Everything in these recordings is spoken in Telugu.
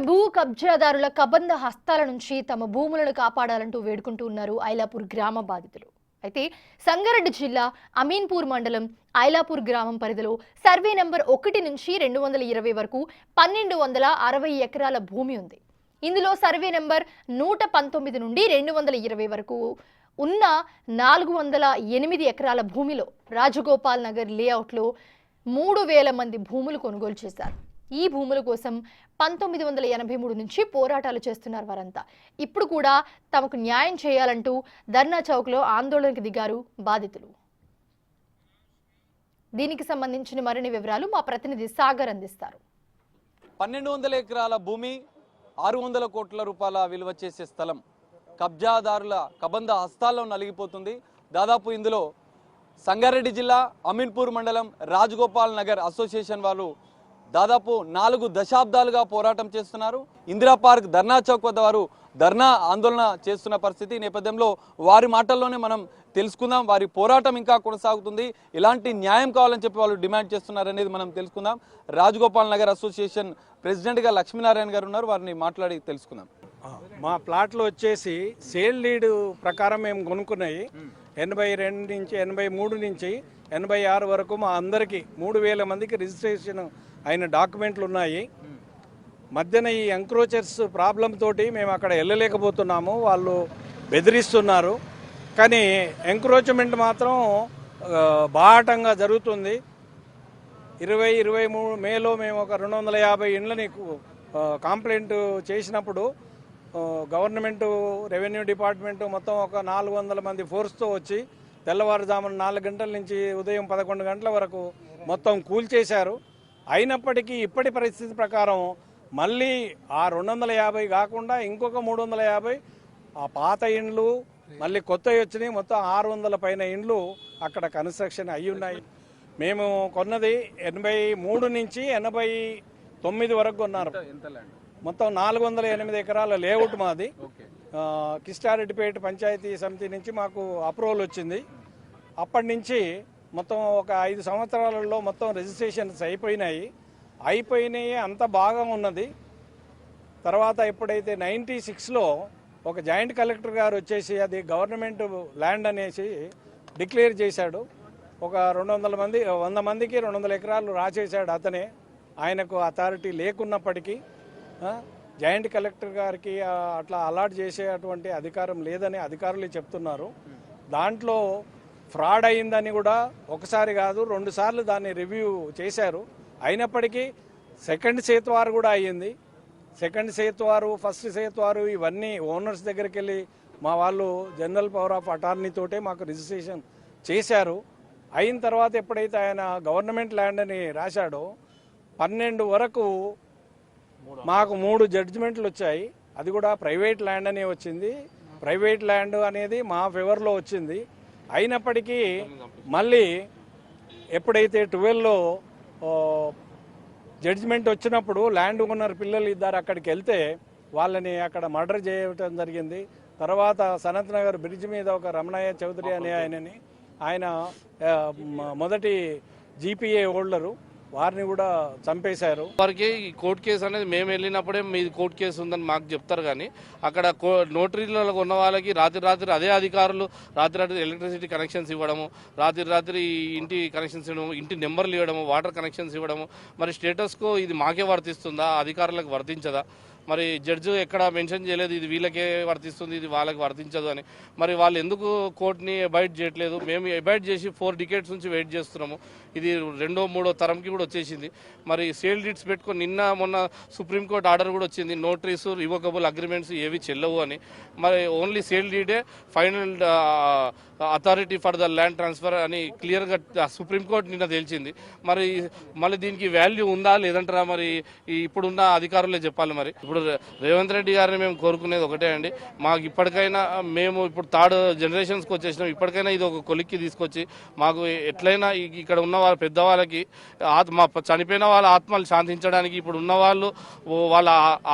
భూ కబ్జాదారుల కబంధ హస్తాల నుంచి తమ భూములను కాపాడాలంటూ వేడుకుంటూ ఉన్నారు ఐలాపూర్ గ్రామ బాధితులు. అయితే సంగారెడ్డి జిల్లా అమీన్పూర్ మండలం ఐలాపూర్ గ్రామం పరిధిలో సర్వే నంబర్ 1 నుంచి 220 వరకు 1260 ఎకరాల భూమి ఉంది. ఇందులో సర్వే నంబర్ 119 నుండి 220 వరకు ఉన్న 408 ఎకరాల భూమిలో రాజగోపాల్ నగర్ లేఅవుట్లో 3000 మంది భూములు కొనుగోలు చేశారు. ఈ భూముల కోసం 1983 నుంచి పోరాటాలు చేస్తున్నారు వారంతా. ఇప్పుడు కూడా తమకు న్యాయం చేయాలంటూ ధర్నా చౌక్లో ఆందోళనకు దిగారు బాధితులు. దీనికి సంబంధించిన మరిన్ని వివరాలు మా ప్రతినిధి సాగర్ అందిస్తారు. 1200 ఎకరాల భూమి, 600 కోట్ల రూపాయల విలువ చేసే స్థలం కబ్జాదారుల కబంధ హస్తాల్లో నలిగిపోతుంది. దాదాపు ఇందులో సంగారెడ్డి జిల్లా అమీన్పూర్ మండలం రాజగోపాల్ నగర్ అసోసియేషన్ వాళ్ళు దాదాపు 4 దశాబ్దాలుగా పోరాటం చేస్తున్నారు. ఇందిరా పార్క్ ధర్నా చౌక్ వద్ద వారు ధర్నా ఆందోళన చేస్తున్న పరిస్థితి నేపథ్యంలో వారి మాటల్లోనే మనం తెలుసుకుందాం. వారి పోరాటం ఇంకా కొనసాగుతుంది, ఇలాంటి న్యాయం కావాలని చెప్పి వాళ్ళు డిమాండ్ చేస్తున్నారు అనేది మనం తెలుసుకుందాం. రాజగోపాల్ నగర్ అసోసియేషన్ ప్రెసిడెంట్గా లక్ష్మీనారాయణ గారు ఉన్నారు, వారిని మాట్లాడి తెలుసుకుందాం. మా ప్లాట్లు వచ్చేసి సేల్ లీడ్ ప్రకారం మేము కొనుక్కున్నాయి. 82 నుంచి 83 నుంచి 86 వరకు మా అందరికీ 3000 మందికి రిజిస్ట్రేషన్ అయిన డాక్యుమెంట్లు ఉన్నాయి. మధ్యన ఈ ఎంక్రోచర్స్ ప్రాబ్లం తోటి మేము అక్కడ వెళ్ళలేకపోతున్నాము, వాళ్ళు బెదిరిస్తున్నారు. కానీ ఎంక్రోచ్మెంట్ మాత్రం బాహటంగా జరుగుతుంది. 23 మేలో మేము ఒక 250 ఇండ్లని కంప్లైంట్ చేసినప్పుడు గవర్నమెంటు రెవెన్యూ డిపార్ట్మెంటు మొత్తం ఒక 400 మంది ఫోర్స్తో వచ్చి తెల్లవారుజామున 4 గంటల నుంచి ఉదయం 11 గంటల వరకు మొత్తం కూల్చేశారు. అయినప్పటికీ ఇప్పటి పరిస్థితి ప్రకారం మళ్ళీ ఆ 250 కాకుండా ఇంకొక 350 ఆ పాత ఇండ్లు మళ్ళీ కొత్తవి వచ్చినాయి. మొత్తం 600 పైన ఇండ్లు అక్కడ కన్స్ట్రక్షన్ అయ్యి ఉన్నాయి. మేము కొన్నది 83 నుంచి 89 వరకు కొన్నారు. మొత్తం 408 ఎకరాల లేఅవుట్ మాది. కిస్టారెడ్డిపేట పంచాయతీ సమితి నుంచి మాకు అప్రూవల్ వచ్చింది. అప్పటి నుంచి మొత్తం ఒక 5 సంవత్సరాలలో మొత్తం రిజిస్ట్రేషన్స్ అయిపోయినాయి. అంత బాగా ఉన్నది. తర్వాత ఎప్పుడైతే 96లో ఒక జాయింట్ కలెక్టర్ గారు వచ్చేసి అది గవర్నమెంట్ ల్యాండ్ అనేసి డిక్లేర్ చేశాడు. ఒక 100 మందికి 200 ఎకరాలు రాసేశాడు అతనే. ఆయనకు అథారిటీ లేకున్నప్పటికీ జాయింట్ కలెక్టర్ గారికి అట్లా అలాట్ చేసేటువంటి అధికారం లేదని అధికారులు చెప్తున్నారు. దాంట్లో ఫ్రాడ్ అయిందని కూడా ఒకసారి కాదు 2 సార్లు దాన్ని రివ్యూ చేశారు. అయినప్పటికీ సెకండ్ సేతువారు కూడా అయ్యింది. సెకండ్ సేతువారు, ఫస్ట్ సేతువారు ఇవన్నీ ఓనర్స్ దగ్గరికి వెళ్ళి మా వాళ్ళు జనరల్ పవర్ ఆఫ్ అటార్నీ తోటే మాకు రిజిస్ట్రేషన్ చేశారు. అయిన తర్వాత ఎప్పుడైతే ఆయన గవర్నమెంట్ ల్యాండ్ అని రాశాడో 12 వరకు మాకు 3 జడ్జిమెంట్లు వచ్చాయి. అది కూడా ప్రైవేట్ ల్యాండ్ అనే వచ్చింది. ప్రైవేట్ ల్యాండ్ అనేది మా ఫేవర్లో వచ్చింది. అయినప్పటికీ మళ్ళీ ఎప్పుడైతే 12లో జడ్జిమెంట్ వచ్చినప్పుడు ల్యాండ్ ఓనర్ పిల్లలు ఇద్దరు అక్కడికి వెళ్తే వాళ్ళని అక్కడ మర్డర్ చేయటం జరిగింది. తర్వాత సనత్ నగర్ బ్రిడ్జ్ మీద ఒక రమణయ్య చౌదరి అనే ఆయన మొదటి జీపీఏ హోల్డరు, వారిని కూడా చంపేశారు. వారికి ఈ కోర్టు కేసు అనేది మేము వెళ్ళినప్పుడే మీది కోర్టు కేసు ఉందని మాకు చెప్తారు. కానీ అక్కడ నోటరీలలో ఉన్న వాళ్ళకి రాత్రి అదే అధికారులు రాత్రి ఎలక్ట్రిసిటీ కనెక్షన్స్ ఇవ్వడము, రాత్రి ఇంటి కనెక్షన్స్ ఇవ్వడము, ఇంటి నెంబర్లు ఇవ్వడము, వాటర్ కనెక్షన్స్ ఇవ్వడము. మరి స్టేటస్కో ఇది మాకే వర్తిస్తుందా, అధికారులకు వర్తించదా? మరి జడ్జి ఎక్కడ మెన్షన్ చేయలేదు ఇది వీళ్ళకే వర్తిస్తుంది, ఇది వాళ్ళకి వర్తించదు అని. మరి వాళ్ళు ఎందుకు కోర్టుని అబాయిడ్ చేయట్లేదు? మేము అబాయిడ్ చేసి 4 డికేట్స్ నుంచి వెయిట్ చేస్తున్నాము. ఇది 2వ 3వ తరంకి కూడా వచ్చేసింది. మరి సేల్ డీడ్స్ పెట్టుకొని మొన్న సుప్రీంకోర్టు ఆర్డర్ కూడా వచ్చింది, నోటరీస్ రివోకబుల్ అగ్రిమెంట్స్ ఏవి చెల్లవు అని. మరి only sale deed final authority for the land transfer అని క్లియర్గా సుప్రీంకోర్టు నిన్న తేల్చింది. మరి మళ్ళీ దీనికి వాల్యూ ఉందా లేదంటారా? మరి ఇప్పుడున్న అధికారులే చెప్పాలి. మరి ఇప్పుడు రేవంత్ రెడ్డి గారిని మేము కోరుకునేది ఒకటే అండి, మాకు ఇప్పటికైనా మేము ఇప్పుడు 3rd జనరేషన్స్కి వచ్చేసినాం, ఇప్పటికైనా ఇది ఒక కొలిక్కి తీసుకొచ్చి మాకు ఎట్లయినా ఇక్కడ ఉన్న వాళ్ళ పెద్దవాళ్ళకి చనిపోయిన వాళ్ళ ఆత్మలు శాంతించడానికి, ఇప్పుడు ఉన్న వాళ్ళు వాళ్ళ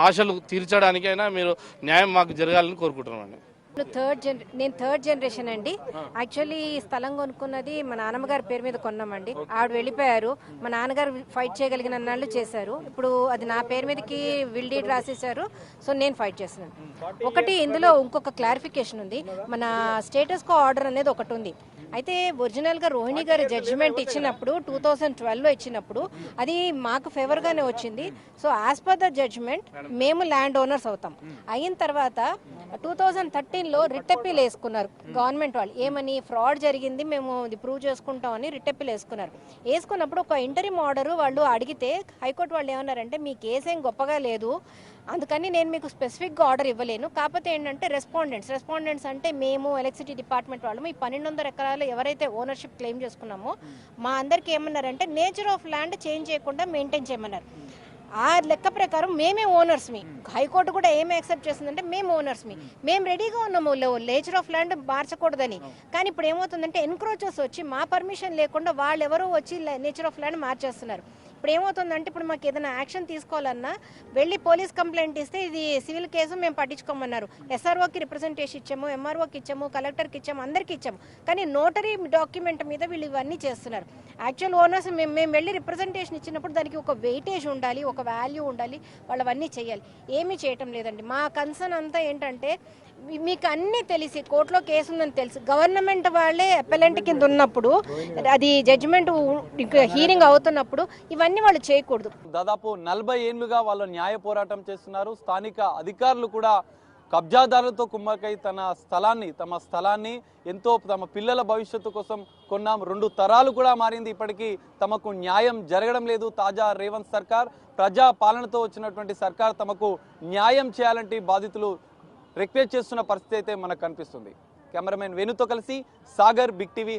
ఆశలు తీర్చడానికైనా మీరు న్యాయం మాకు జరగాలని కోరుకుంటున్నామండి. నేను థర్డ్ జనరేషన్ అండి. యాక్చువల్లీ ఈ స్థలం కొనుక్కున్నది మా నాన్నమ్మ గారి పేరు మీద కొన్నామండి. ఆవిడ వెళ్ళిపోయారు. మా నాన్నగారు ఫైట్ చేయగలిగిన నాళ్ళు చేశారు. ఇప్పుడు అది నా పేరు మీదకి విల్ డీడ్ రాసేసారు. సో నేను ఫైట్ చేస్తున్నాను. ఒకటి ఇందులో ఇంకొక క్లారిఫికేషన్ ఉంది. మన స్టేటస్ కో ఆర్డర్ అనేది ఒకటి ఉంది. అయితే ఒరిజినల్గా రోహిణి గారి జడ్జిమెంట్ ఇచ్చినప్పుడు 2012లో ఇచ్చినప్పుడు అది మాకు ఫేవర్గానే వచ్చింది. So as per the judgment మేము ల్యాండ్ ఓనర్స్ అవుతాం. అయిన తర్వాత 2013లో రిట్ అప్పీల్ వేసుకున్నారు గవర్నమెంట్ వాళ్ళు. ఏమని ఫ్రాడ్ జరిగింది, మేము ఇది ప్రూవ్ చేసుకుంటామని రిట్ అప్పీల్ వేసుకున్నారు. వేసుకున్నప్పుడు ఒక ఇంటరిమ్ ఆర్డర్ వాళ్ళు అడిగితే హైకోర్టు వాళ్ళు ఏమన్నారంటే మీ కేసు ఏం గొప్పగా లేదు, అందుకని నేను మీకు స్పెసిఫిక్గా ఆర్డర్ ఇవ్వలేను. కాకపోతే ఏంటంటే రెస్పాండెంట్స్ అంటే మేము ఎలక్ట్రిసిటీ డిపార్ట్మెంట్ వాళ్ళము ఈ 1200 ఎకరాలు ఎవరైతే ఓనర్షిప్ క్లెయిమ్ చేసుకున్నామో మా అందరికీ ఏమన్నారంటే నేచర్ ఆఫ్ ల్యాండ్ చేంజ్ చేయకుండా మెయింటైన్ చేయమన్నారు. ఆ లెక్క ప్రకారం మేమే ఓనర్స్మి. హైకోర్టు కూడా ఏమి యాక్సెప్ట్ చేసిందంటే మేము ఓనర్స్మి, మేము రెడీగా ఉన్నాము నేచర్ ఆఫ్ ల్యాండ్ మార్చకూడదని. కానీ ఇప్పుడు ఏమవుతుందంటే ఎన్క్రోచర్స్ వచ్చి మా పర్మిషన్ లేకుండా వాళ్ళు ఎవరో వచ్చి నేచర్ ఆఫ్ ల్యాండ్ మార్చేస్తున్నారు. ఇప్పుడు ఏమవుతుందంటే ఇప్పుడు మాకు ఏదైనా యాక్షన్ తీసుకోవాలన్నా వెళ్ళి పోలీస్ కంప్లైంట్ ఇస్తే ఇది సివిల్ కేసు మేము పట్టించుకోమన్నారు. ఎస్ఆర్ఓకి రిప్రజెంటేషన్ ఇచ్చాము, ఎంఆర్ఓకి ఇచ్చాము, కలెక్టర్కి ఇచ్చాము, అందరికీ ఇచ్చాము. కానీ నోటరీ డాక్యుమెంట్ మీద వీళ్ళు ఇవన్నీ చేస్తున్నారు. యాక్చువల్ ఓనర్స్ మేము వెళ్ళి రిప్రజెంటేషన్ ఇచ్చినప్పుడు దానికి ఒక వెయిటేజ్ ఉండాలి, ఒక వాల్యూ ఉండాలి, వాళ్ళు అవన్నీ చేయాలి. ఏమీ చేయటం లేదండి. మా కన్సర్న్ అంతా ఏంటంటే మీకు అన్నీ తెలిసి కోర్టులో కేసు ఉందని తెలుసు, గవర్నమెంట్ వాళ్ళే అపెలెంట్ కింద ఉన్నప్పుడు అది జడ్జిమెంట్ హీరింగ్ అవుతున్నప్పుడు ఇవన్నీ వాళ్ళు చేయకూడదు. దాదాపు 40 ఏళ్లుగా వాళ్ళు న్యాయ పోరాటం చేస్తున్నారు. స్థానిక అధికారులు కూడా కబ్జాదారులతో కుమ్మకై తమ స్థలాన్ని ఎంతో తమ పిల్లల భవిష్యత్తు కోసం కొన్నాం. 2 తరాలు కూడా మారింది, ఇప్పటికీ తమకు న్యాయం జరగడం లేదు. తాజా రేవంత్ సర్కార్ ప్రజా పాలనతో వచ్చినటువంటి సర్కార్ తమకు న్యాయం చేయాలంటే బాధితులు రిక్వెస్ట్ చేస్తున్న పరిస్థితి అయితే మనకు కనిపిస్తుంది. కెమెరామెన్ వేణుతో కలిసి సాగర్, బిగ్ టీవీ.